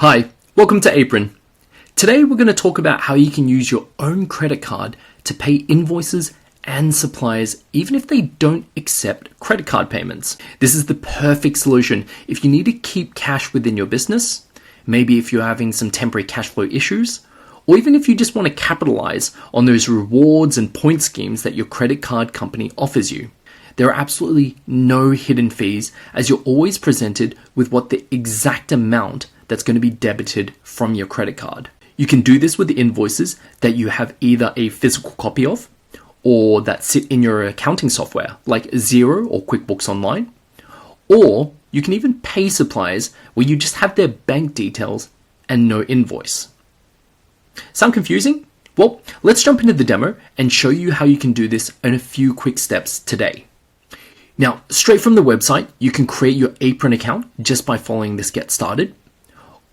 Hi, welcome to Apron. Today we're going to talk about how you can use your own credit card to pay invoices and suppliers even if they don't accept credit card payments. This is the perfect solution if you need to keep cash within your business, maybe if you're having some temporary cash flow issues, or even if you just want to capitalize on those rewards and point schemes that your credit card company offers you. There are absolutely no hidden fees as you're always presented with what the exact amount that's going to be debited from your credit card. You can do this with the invoices that you have either a physical copy of or that sit in your accounting software like Xero or QuickBooks Online. Or you can even pay suppliers where you just have their bank details and no invoice. Sound confusing? Well, let's jump into the demo and show you how you can do this in a few quick steps today. Now, straight from the website, you can create your Apron account just by following this Get Started.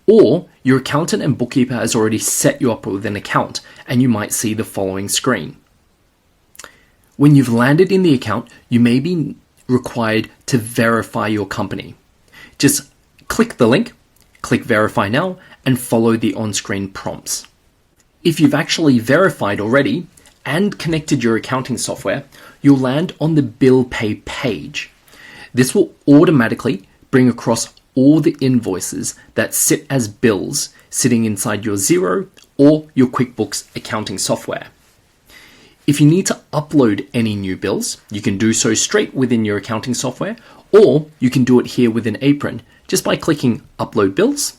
Or your accountant and bookkeeper has already set you up with an account and you might see the following screen. When you've landed in the account, you may be required to verify your company. Just click the link, click Verify Now, and follow the on-screen prompts. If you've actually verified already and connected your accounting software, you'll land on the Bill Pay page. This will automatically bring across all the invoices that sit as bills sitting inside your Xero or your QuickBooks accounting software. If you need to upload any new bills, you can do so straight within your accounting software, or you can do it here within Apron just by clicking Upload Bills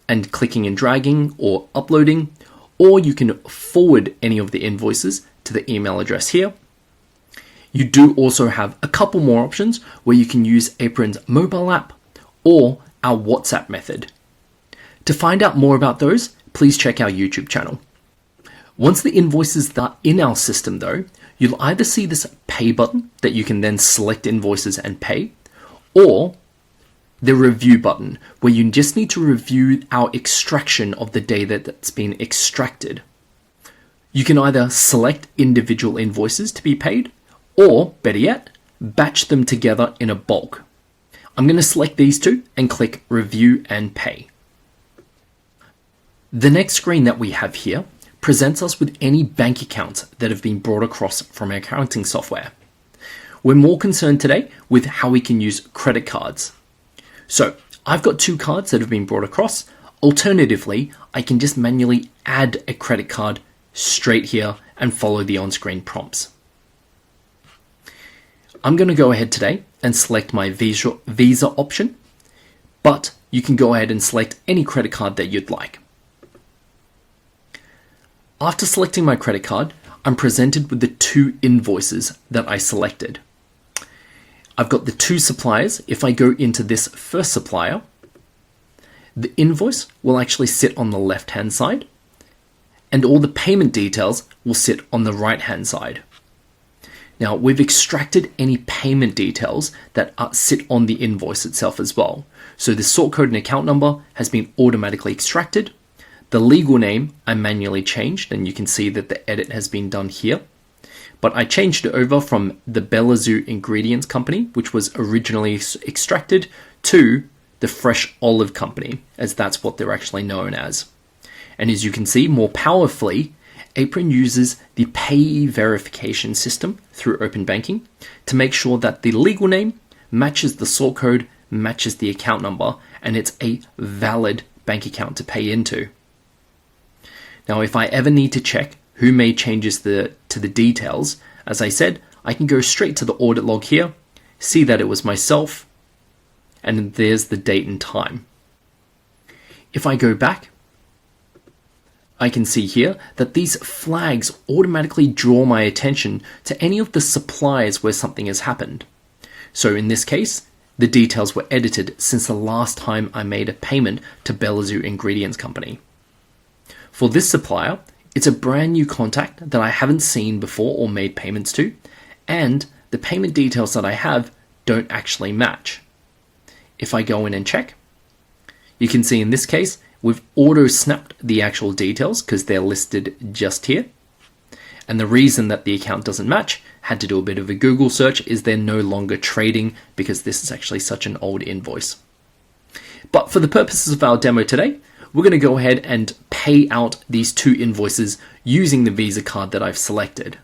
and clicking and dragging or uploading, or you can forward any of the invoices to the email address here. You do also have a couple more options where you can use Apron's mobile app or our WhatsApp method. To find out more about those, please check our YouTube channel. Once the invoices are in our system though, you'll either see this pay button that you can then select invoices and pay, or the review button where you just need to review our extraction of the data that's been extracted. You can either select individual invoices to be paid, or better yet, batch them together in a bulk. I'm going to select these two and click Review and Pay. The next screen that we have here presents us with any bank accounts that have been brought across from our accounting software. We're more concerned today with how we can use credit cards. So I've got two cards that have been brought across. Alternatively, I can just manually add a credit card straight here and follow the on-screen prompts. I'm going to go ahead today and select my Visa option, but you can go ahead and select any credit card that you'd like. After selecting my credit card, I'm presented with the two invoices that I selected. I've got the two suppliers. If I go into this first supplier, the invoice will actually sit on the left-hand side, and all the payment details will sit on the right-hand side. Now, we've extracted any payment details that sit on the invoice itself as well. So the sort code and account number has been automatically extracted. The legal name I manually changed, and you can see that the edit has been done here. But I changed it over from the Belazoo Ingredients Company, which was originally extracted, to the Fresh Olive Company, as that's what they're actually known as. And as you can see more powerfully, Apron uses the payee verification system through open banking to make sure that the legal name matches the sort code, matches the account number, and it's a valid bank account to pay into. Now, if I ever need to check who made changes to the details, as I said, I can go straight to the audit log here, see that it was myself, and there's the date and time. If I go back, I can see here that these flags automatically draw my attention to any of the suppliers where something has happened. So in this case, the details were edited since the last time I made a payment to Belazoo Ingredients Company. For this supplier, it's a brand new contact that I haven't seen before or made payments to, and the payment details that I have don't actually match. If I go in and check, you can see in this case, we've auto-snapped the actual details because they're listed just here. And the reason that the account doesn't match, had to do a bit of a Google search, is they're no longer trading because this is actually such an old invoice. But for the purposes of our demo today, we're going to go ahead and pay out these 2 invoices using the Visa card that I've selected.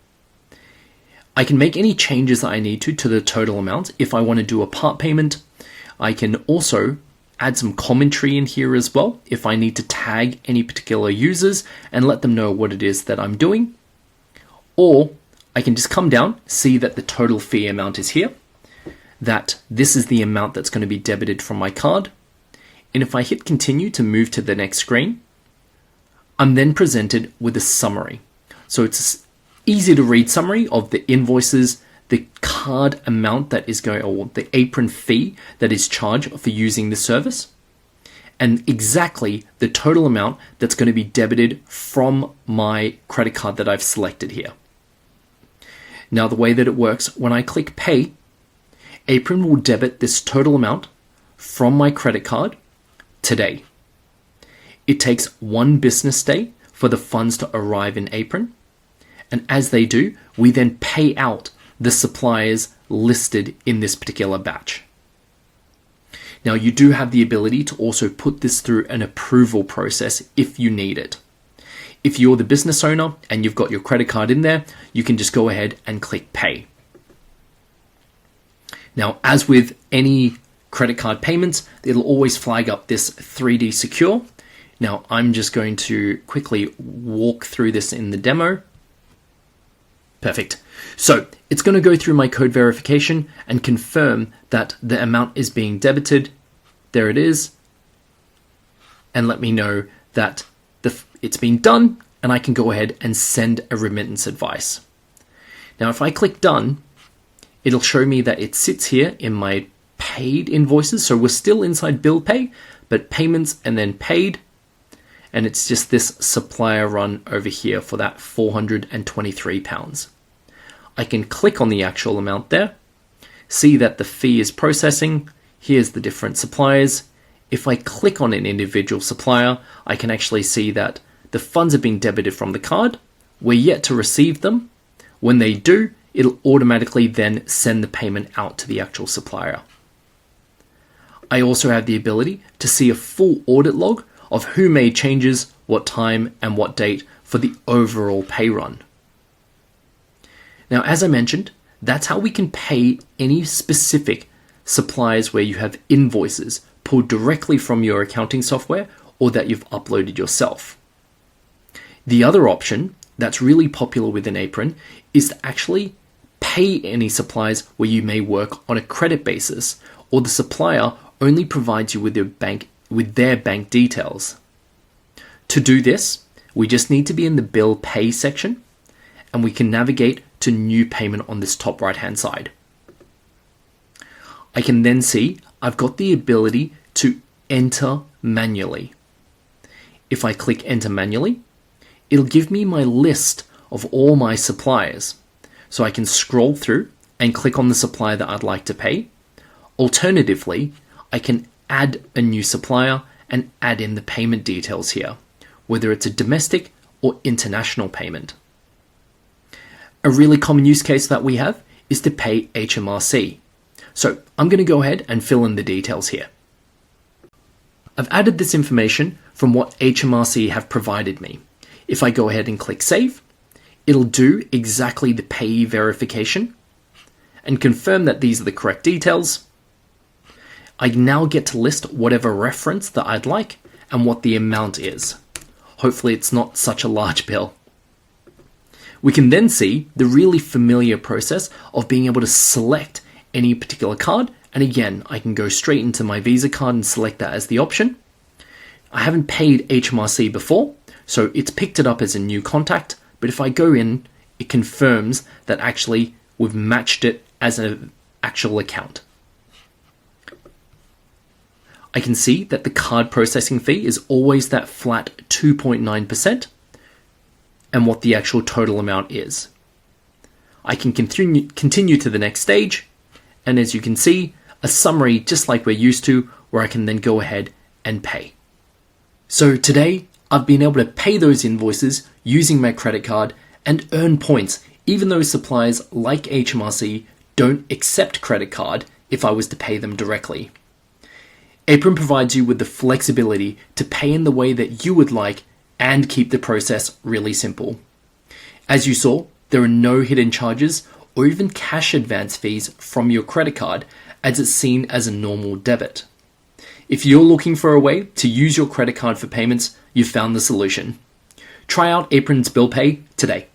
I can make any changes that I need to the total amount. If I want to do a part payment, I can also add some commentary in here as well if I need to tag any particular users and let them know what it is that I'm doing. Or I can just come down, see that the total fee amount is here, that this is the amount that's going to be debited from my card. And if I hit continue to move to the next screen, I'm then presented with a summary. So it's easy to read summary of the invoices, the card amount that is going, or the Apron fee that is charged for using the service, and exactly the total amount that's going to be debited from my credit card that I've selected here. Now, the way that it works, when I click pay, Apron will debit this total amount from my credit card today. It takes 1 business day for the funds to arrive in Apron. And as they do, we then pay out the suppliers listed in this particular batch. Now, you do have the ability to also put this through an approval process if you need it. If you're the business owner and you've got your credit card in there, you can just go ahead and click pay. Now, as with any credit card payments, it'll always flag up this 3D secure. Now, I'm just going to quickly walk through this in the demo. Perfect. So it's going to go through my code verification and confirm that the amount is being debited. There it is. And let me know that it's been done, and I can go ahead and send a remittance advice. Now, if I click done, it'll show me that it sits here in my paid invoices. So we're still inside bill pay, but payments and then paid. And it's just this supplier run over here for that £423. I can click on the actual amount there, see that the fee is processing. Here's the different suppliers. If I click on an individual supplier, I can actually see that the funds are being debited from the card. We're yet to receive them. When they do, it'll automatically then send the payment out to the actual supplier. I also have the ability to see a full audit log of who made changes, what time, and what date for the overall pay run. Now, as I mentioned, that's how we can pay any specific suppliers where you have invoices pulled directly from your accounting software or that you've uploaded yourself. The other option that's really popular within Apron is to actually pay any suppliers where you may work on a credit basis, or the supplier only provides you with their bank details. To do this, we just need to be in the bill pay section, and we can navigate to new payment on this top right hand side. I can then see I've got the ability to enter manually. If I click enter manually, it'll give me my list of all my suppliers. So I can scroll through and click on the supplier that I'd like to pay. Alternatively, I can add a new supplier and add in the payment details here, whether it's a domestic or international payment. A really common use case that we have is to pay HMRC. So I'm going to go ahead and fill in the details here. I've added this information from what HMRC have provided me. If I go ahead and click save, it'll do exactly the payee verification and confirm that these are the correct details. I now get to list whatever reference that I'd like and what the amount is. Hopefully it's not such a large bill. We can then see the really familiar process of being able to select any particular card. And again, I can go straight into my Visa card and select that as the option. I haven't paid HMRC before, so it's picked it up as a new contact. But if I go in, it confirms that actually we've matched it as an actual account. I can see that the card processing fee is always that flat 2.9% and what the actual total amount is. I can continue to the next stage, and as you can see, a summary just like we're used to, where I can then go ahead and pay. So today, I've been able to pay those invoices using my credit card and earn points, even though suppliers like HMRC don't accept credit card if I was to pay them directly. Apron provides you with the flexibility to pay in the way that you would like and keep the process really simple. As you saw, there are no hidden charges or even cash advance fees from your credit card, as it's seen as a normal debit. If you're looking for a way to use your credit card for payments, you've found the solution. Try out Apron's Bill Pay today.